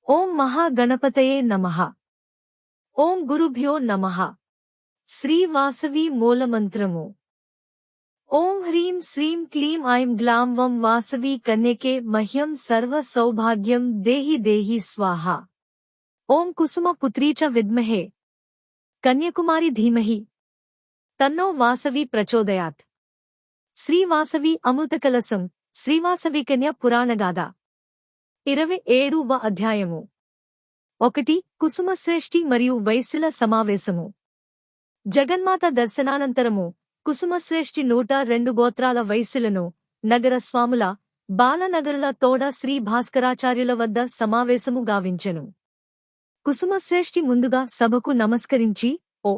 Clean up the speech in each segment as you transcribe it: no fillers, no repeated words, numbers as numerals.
ఓం మహాగణపతయే నమః. ఓం గురుభ్యో నమః. శ్రీ వాసవి మూలమంత్రము. ఓం హ్రీం శ్రీం క్లీం ఐం గ్లాం వం వాసవి కన్యకే మహ్యం సర్వ సౌభాగ్యం దేహి దేహి స్వాహ. ఓం కుసుమ పుత్రీ చ విద్మహే కన్యకుమారి ధీమహి తన్నో వాసవి ప్రచోదయాత్. శ్రీ వాసవి అమృతకలశం. శ్రీవాసవి కన్య పురాణగాథ 27వ అధ్యాయము. 1. కుసుమశ్రేష్ఠి మరియు వైశ్యుల సమావేశము. జగన్మాత దర్శనానంతరము కుసుమశ్రేష్ఠి 102 గోత్రాల వైశ్యులను నగర స్వాముల బాలనగరుల తోడ శ్రీ భాస్కరాచార్యుల వద్ద సమావేశము గావించెను. కుసుమశ్రేష్ఠి ముందుగా సభకు నమస్కరించి, ఓ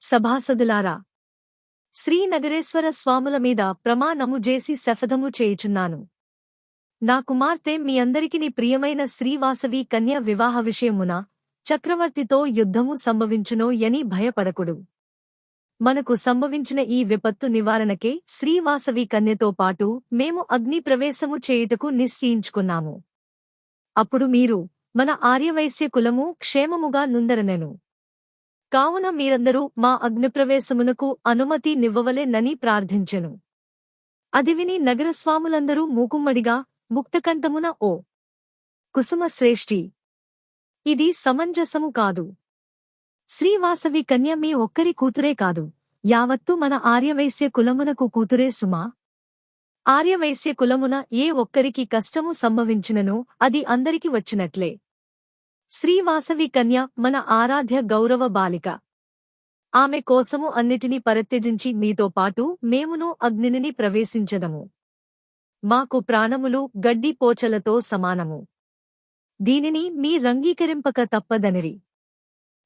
సభాసదులారా, శ్రీ నగరేశ్వర స్వాముల మీద ప్రమాణము చేసి శపథము చేయుచున్నాను. నా కుమార్తె మీ అందరికిని ప్రియమైన శ్రీవాసవి కన్య వివాహ విషయమున చక్రవర్తితో యుద్ధము సంభవించునో యని భయపడకుడు. మనకు సంభవించిన ఈ విపత్తు నివారణకే శ్రీవాసవి కన్యతో పాటు మేము అగ్ని ప్రవేశము చేయుటకు నిశ్చయించుకున్నాము. అప్పుడు మీరు మన ఆర్యవైశ్య కులము క్షేమముగా నుందరనెను. కావున మీరందరూ మా అగ్నిప్రవేశమునకు అనుమతి నివ్వవలెనని ప్రార్థించెను. అది విని నగరస్వాములందరూ మూకుమ్మడిగా ముక్తకంఠమున, ఓ కుసుమశ్రేష్ఠి, ఇది సమంజసము కాదు. శ్రీవాసవి కన్య మీ ఒక్కరి కూతురే కాదు, యావత్తు మన ఆర్యవైశ్య కులమునకు కూతురే సుమా. ఆర్యవైశ్య కులమున ఏ ఒక్కరికి కష్టము సంభవించిననో అది అందరికి వచ్చినట్లే. శ్రీవాసవి కన్య మన ఆరాధ్య గౌరవ బాలిక. ఆమె కోసము అన్నిటినీ పరిత్యజించి మీతో పాటు మేమును అగ్నిని ప్రవేశించదము. మాకు ప్రాణములు గడ్డి పోచలతో సమానము. దీనిని మీ రంగీకరింపక తప్పదనిరి.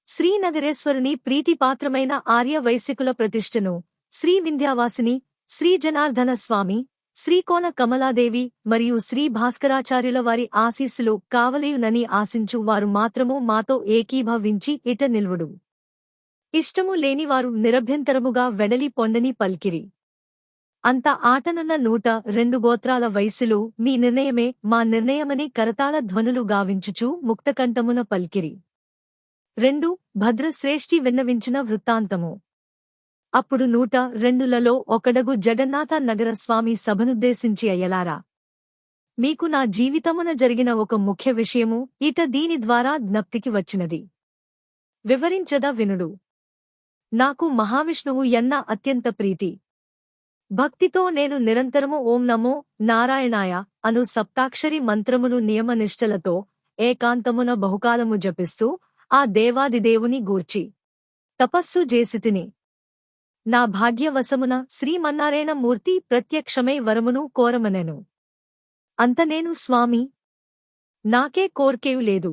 శ్రీనగరేశ్వరుని ప్రీతిపాత్రమైన ఆర్య వైశ్యకుల ప్రతిష్టను శ్రీ వింధ్యావాసిని, శ్రీ జనార్దన స్వామి, శ్రీకోన కమలాదేవి మరియు శ్రీ భాస్కరాచార్యుల వారి ఆశీస్సులు కావలేయునని ఆశించు వారు మాత్రము మాతో ఏకీభవించి ఇట నిల్వుడు. ఇష్టము లేనివారు నిరభ్యంతరముగా వెడలి పొండని పల్కిరి. అంత ఆటనున్న 102 గోత్రాల వైశ్యులు మీ నిర్ణయమే మా నిర్ణయమని కరతాళ ధ్వనులు గావించుచూ ముక్తకంఠమున పల్కిరి. 2. భద్రశ్రేష్ఠి విన్నవించిన వృత్తాంతము. అప్పుడు 102లలో ఒకడగు జగన్నాథ నగర స్వామి సభనుద్దేశించి, అయ్యలారా, మీకు నా జీవితమున జరిగిన ఒక ముఖ్య విషయము ఇట దీని ద్వారా జ్ఞప్తికి వచ్చినది. వివరించద వినుడు. నాకు మహావిష్ణువు ఎన్న అత్యంత ప్రీతి. భక్తితో నేను నిరంతరము ఓం నమో నారాయణాయ అను సప్తాక్షరి మంత్రమును నియమనిష్టలతో ఏకాంతమున బహుకాలము జపిస్తూ ఆ దేవాదిదేవుని గూర్చి తపస్సు చేసితిని. నా భాగ్యవశమున శ్రీమన్నారాయణ మూర్తి ప్రత్యక్షమై వరమును కోరమనెను. అంత నేను, స్వామి, నాకే కోర్కేయు లేదు,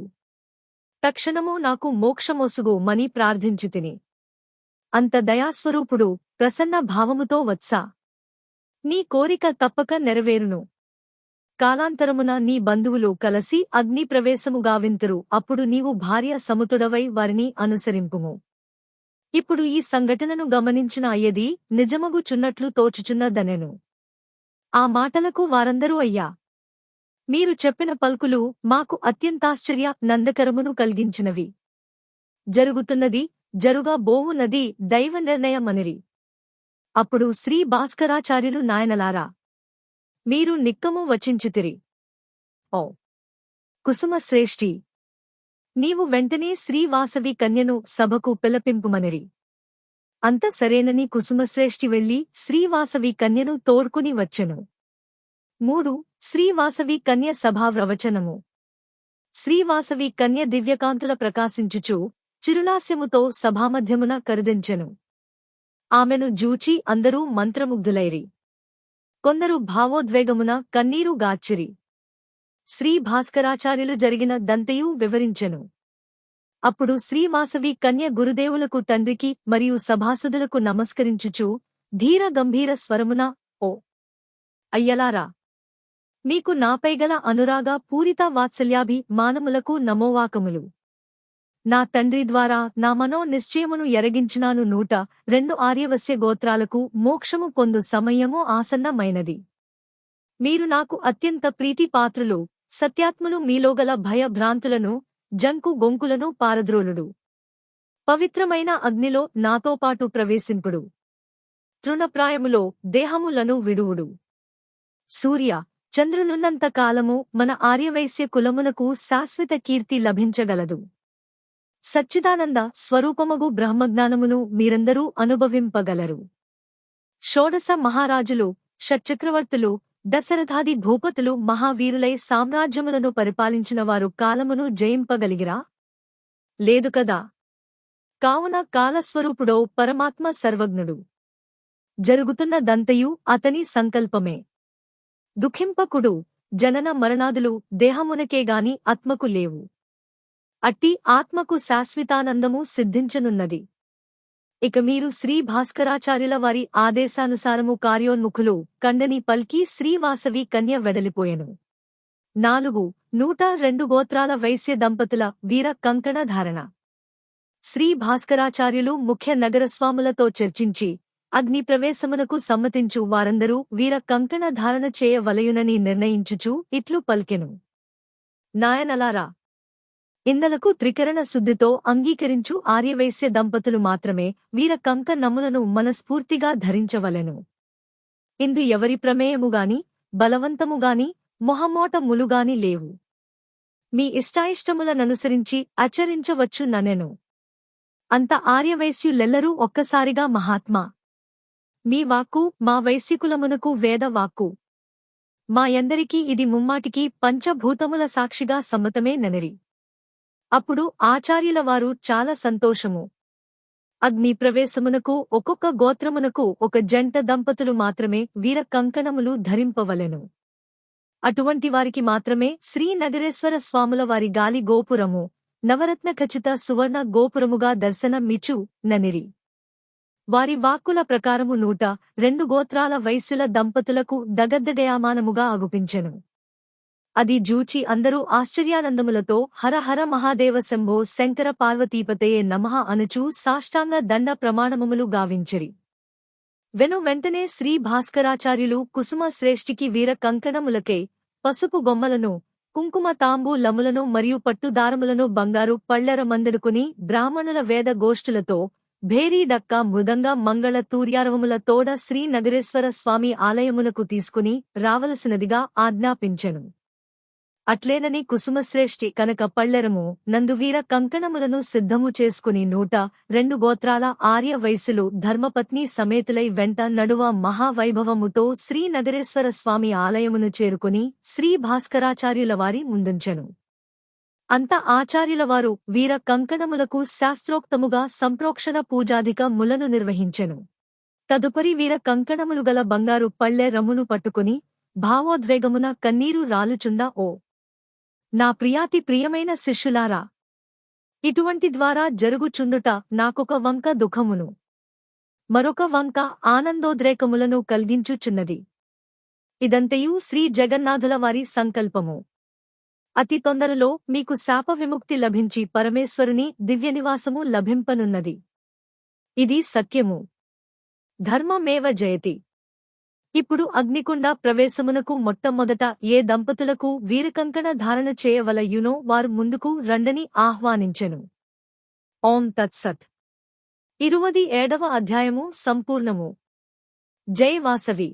తక్షణము నాకు మోక్షమొసుగు మని ప్రార్థించితిని. అంత దయాస్వరూపుడు ప్రసన్న భావముతో, వత్సా, నీ కోరిక తప్పక నెరవేరును. కాలాంతరమున నీ బంధువులు కలసి అగ్ని ప్రవేశము గావింతురు. అప్పుడు నీవు భార్య సముతుడవై వారిని అనుసరింపుము. ఇప్పుడు ఈ సంఘటనను గమనించిన అయ్యది నిజమగుచున్నట్లు తోచుచున్నదనెను. ఆ మాటలకు వారందరూ, అయ్యా, మీరు చెప్పిన పల్కులు మాకు అత్యంతాశ్చర్య నందకరమును కలిగించినవి. జరుగుతున్నది జరుగబోవునది దైవ నిర్ణయమనిరి. అప్పుడు శ్రీ భాస్కరాచార్యులు, నాయనలారా, మీరు నిక్కము వచించితిరి. ఓ కుసుమశ్రేష్ఠి, నీవు వెంటనే శ్రీవాసవి కన్యను సభకు పిలపింపుమనిరి. అంత సరేనని కుసుమశ్రేష్ఠి వెళ్లి శ్రీవాసవి కన్యను తోడ్కుని వచ్చెను. 3. శ్రీవాసవి కన్య సభావ్రవచనము. శ్రీవాసవి కన్య దివ్యకాంతుల ప్రకాశించుచు చిరులాస్యముతో సభామధ్యమున కరుదించెను. ఆమెను జూచి అందరూ మంత్రముగ్ధులైరి. కొందరు భావోద్వేగమున కన్నీరు గార్చిరి. శ్రీ భాస్కరాచార్యులు జరిగిన దంతయు వివరించెను. అప్పుడు శ్రీవాసవి కన్య గురుదేవులకు, తండ్రికి మరియు సభాసదులకు నమస్కరించుచు ధీర గంభీర స్వరమున, ఓ అయ్యలారా, మీకు నాపైగల అనురాగ పూరిత వాత్సల్యాభి మానములకు నమోవాకములు. నా తండ్రి ద్వారా నా మనో నిశ్చయమును ఎరగించినాను. 102 ఆర్యవశ్య గోత్రాలకు మోక్షము పొందు సమయము ఆసన్నమైనది. మీరు నాకు అత్యంత ప్రీతిపాత్రులు. సత్యాత్ములు మీలోగల భయభ్రాంతులను జంకు గొంకులను పారద్రోలుడు. పవిత్రమైన అగ్నిలో నాతోపాటు ప్రవేశింపుడు. తృణప్రాయములో దేహములను విడువుడు. సూర్య చంద్రునున్నంత కాలము మన ఆర్యవైశ్య కులమునకు శాశ్వత కీర్తి లభించగలదు. సచ్చిదానంద స్వరూపమగు బ్రహ్మజ్ఞానమును మీరందరూ అనుభవింపగలరు. షోడశ మహారాజులు, షట్చక్రవర్తులు, దశరథాది భూపతులు మహావీరులై సామ్రాజ్యములను పరిపాలించినవారు కాలమును జయింపగలిగిరా? లేదు కదా. కావున కాలస్వరూపుడో పరమాత్మ సర్వజ్ఞుడు. జరుగుతున్నదంతయు అతని సంకల్పమే. దుఃఖింపకుడు. జనన మరణాదులు దేహమునకేగాని ఆత్మకు లేవు. అట్టి ఆత్మకు శాశ్వతానందము సిద్ధించనున్నది. ఇక మీరు శ్రీ భాస్కరాచార్యుల వారి ఆదేశానుసారము కార్యోన్ముఖులు కండని పల్కి శ్రీవాసవి కన్య వెడలిపోయెను. 402 గోత్రాల వైశ్య దంపతుల వీర కంకణ ధారణ. శ్రీ భాస్కరాచార్యులు ముఖ్య నగరస్వాములతో చర్చించి అగ్ని ప్రవేశమునకు సమ్మతించు వారందరూ వీర కంకణ ధారణ చేయవలయునని నిర్ణయించుచూ ఇట్లు పల్కెను. నాయనలారా, ఇందలకు త్రికరణ శుద్ధితో అంగీకరించు ఆర్యవైశ్య దంపతులు మాత్రమే వీర కంకణములను మనస్ఫూర్తిగా ధరించవలెను. ఇందు ఎవరి ప్రమేయముగాని బలవంతముగాని మొహమోటములుగాని లేవు. మీ ఇష్టాయిష్టములననుసరించి ఆచరించవచ్చు ననెను. అంత ఆర్యవైశ్యులెల్లరూ ఒక్కసారిగా మహాత్మా, మీ వాక్కు మా వైశ్యకులమునకు వేద వాక్కు, మా యందరికీ ఇది ముమ్మాటికి పంచభూతముల సాక్షిగా సమ్మతమే ననిరి. అప్పుడు ఆచార్యులవారు చాలా సంతోషము. అగ్ని ప్రవేశమునకు ఒక్కొక్క గోత్రమునకు ఒక జంట దంపతులు మాత్రమే వీర కంకణములు ధరింపవలెను. అటువంటి వారికి మాత్రమే శ్రీనగరేశ్వర స్వాముల వారి గాలి గోపురము నవరత్న ఖచిత సువర్ణ గోపురముగా దర్శనమిచ్చు ననిరి. వారి వాక్కుల ప్రకారము 102 గోత్రాల వైశ్యుల దంపతులకు దగద్దగయామానముగా అగుపించెను. అది జూచి అందరూ ఆశ్చర్యానందములతో హర హర మహాదేవ శంభో శంకర పార్వతీపతయే నమః అనుచూ సాష్టాంగ దండ ప్రమాణములు గావించిరి. వెంటనే శ్రీ భాస్కరాచార్యులు కుసుమ శ్రేష్ఠికి వీర కంకణములకై పసుపు బొమ్మలను, కుంకుమ తాంబూలములను మరియు పట్టుదారములను బంగారు పళ్లెర మందెడుకుని బ్రాహ్మణుల వేద గోష్ఠులతో భేరీ డక్క మృదంగ మంగళ తూర్యారవముల తోడ శ్రీ నగరేశ్వర స్వామి ఆలయమునకు తీసుకుని రావలసినదిగా ఆజ్ఞాపించెను. అట్లేనని కుసుమశ్రేష్ఠి కనక పళ్లెరము నందు వీర కంకణములను సిద్ధము చేసుకుని 102 గోత్రాల ఆర్య వైశ్యులు ధర్మపత్ని సమేతులై వెంట నడువ మహావైభవముతో శ్రీ నగరేశ్వర స్వామి ఆలయమును చేరుకుని శ్రీ భాస్కరాచార్యుల వారి ముందుంచెను. అంత ఆచార్యులవారు వీర కంకణములకు శాస్త్రోక్తముగా సంప్రోక్షణ పూజాధిక ములను నిర్వహించెను. తదుపరి వీర కంకణములు గల బంగారు పళ్లె రమ్మును పట్టుకుని భావోద్వేగమున కన్నీరు రాలుచుండా, ఓ నా ప్రియాతి ప్రియమైన శిష్యులారా, ఇటువంటి ద్వారా జరుగుచుండుట నాకొక వంక దుఃఖమును, మరొక వంక ఆనందోద్రేకములను కలిగించుచున్నది. ఇదంతయు శ్రీ జగన్నాథుల వారి సంకల్పము. అతి తొందరలో మీకు శాప విముక్తి లభించి పరమేశ్వరుని దివ్యనివాసము లభింపనున్నది. ఇది సత్యము. ధర్మమేవ జయతి. ఇప్పుడు అగ్నికుండ ప్రవేశమునకు మొట్టమొదట ఏ దంపతులకు వీరకంకణ ధారణ చేయవలయునో వారు ముందుకు రండని ఆహ్వానించెను. ఓం తత్సత్. 27వ అధ్యాయము సంపూర్ణము. జై వాసవి.